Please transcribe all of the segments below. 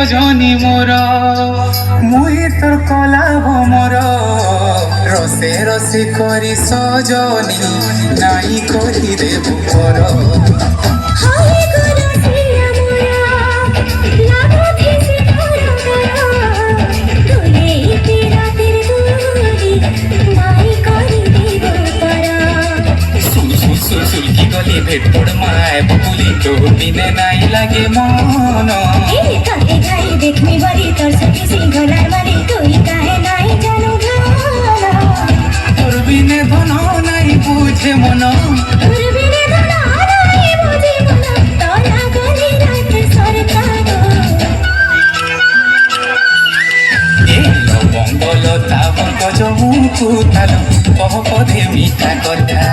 সজনী মোর মুই তোর কলাব মোর রসে রসে করি সজনী নাই করি দেবু পর সুলকি গলি ভেট পড় মায় বকুলি তো দিনে নাই লাগে মন দেখবি বাড়ি তোর সাথে সিংহলার বাড়ি তুই কাহে নাই জানো তোর বিনে ধন নাই বুঝে মন তোর বিনে ধন নাই বুঝে মন তোরা গলি রাত সরকার লবঙ্গলতা বরগজ মুখু তাল কহ পদে মিঠা কথা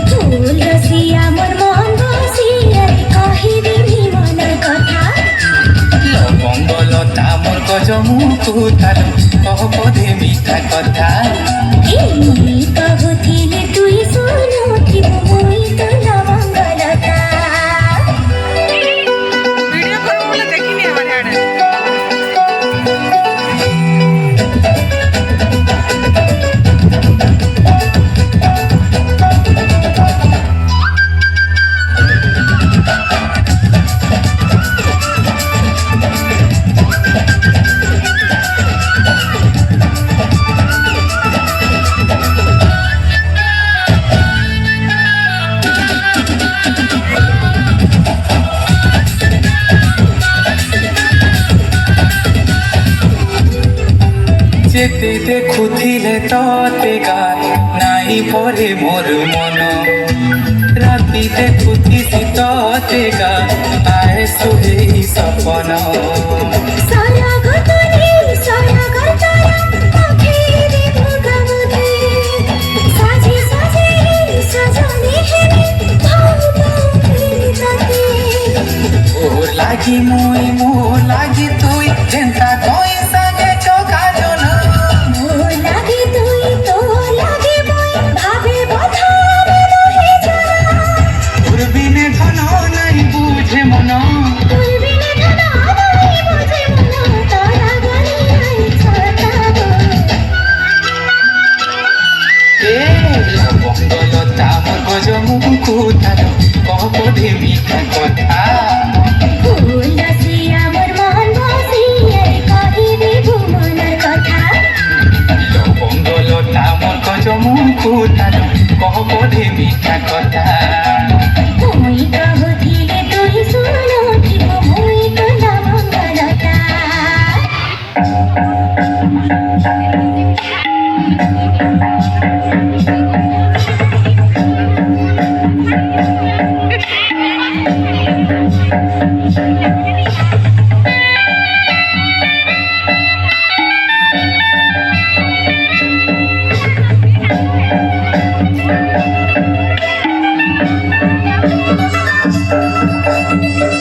ফুল রসিয়া মোর মন বসিয়ারে কহিদিনি মনের কথা লবঙ্গলতা বরগজ মুখু তাল কহ পদে মিঠা কথা এই কহুଥିଲେ তুই শুনুথিব মুই তো লবঙ্গলতা ভিডিও করব বলে দেখিনি আমার হাড়ে যেতে দেখুଥିଲେ ততে গায় নাই পরে মোর মন রাতি দেখুথিছি ততে গায় আয় সুহেই সপন সারাগতরে সারাগতরা আখেরে ভোগাবধে সাজে সাজে সজনে হেনে ভাবতে ওর লাগি মুই মোর লাগি তুই চিন্তা কই সাগে চোখা জন মোর লাগে তুই তো লাগে মই ভাবে বধা মনে যারা তোর বিনে ধন নাই বুঝে মন তোর বিনে ধন নাই বুঝে মন তোরা গলি নাই ছড়াব এ লবঙ্গলতা বরগজ মুখু তাল কহ পদে মিঠা কথা ফুল রসিয়া মোর মন বসিয়ারে কহিদিব মনের কথা লবঙ্গলতা বরগজ মুখু তাল কহ পদে মিঠা কথা মুই কহুଥିଲେ তুই শুনুথিব মুই তো লবঙ্গলতা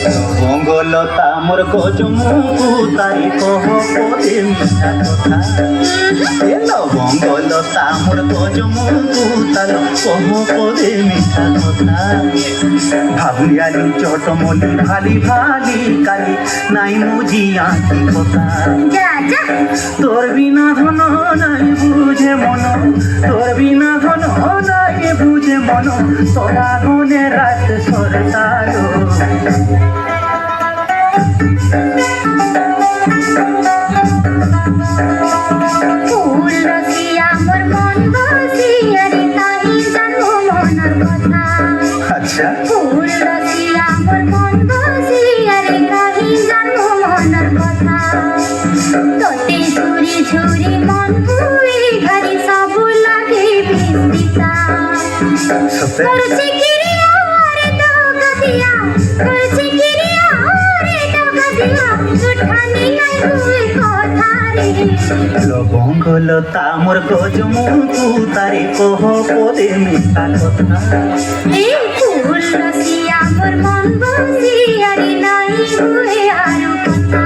লবঙ্গলতা মোর গজ মুখু তারি কহ পদে মিঠা কথা এ লবঙ্গলতা মোর গজ মুখু তাল কহ পদে মিঠা কথা ভাবলিয়ালি চটমলি ভালি ভালি কালি নাই মুজি আঁকি কথা যা যা তোর বিনা ধন নাই বুঝে মন তোর বিনা ধন নাই বুঝে মন তোরা গুনে রাত সরকার ফুল রসিয়া মোর মন বসিয়ারে তাহি জানো মনের কথা আচ্ছা ফুল রসিয়া মোর মন বসিয়ারে তাহি জানো মনের কথা তোতে ঝুরি ঝুরি মন হুই ঘরে সবু লাগে বিস্তিতা সত্যি করছে কিরিয়া রে টাকা দিয়া করছে কিরিয়া রে টাকা দিয়া উঠানি নাই হুই কথা রে লবঙ্গলতা মোর গজ মুখু তারি কহ পদে মিঠা কথা এই ফুল রসিয়া মোর মন বসিয়ারে নাই হুই আরো কথা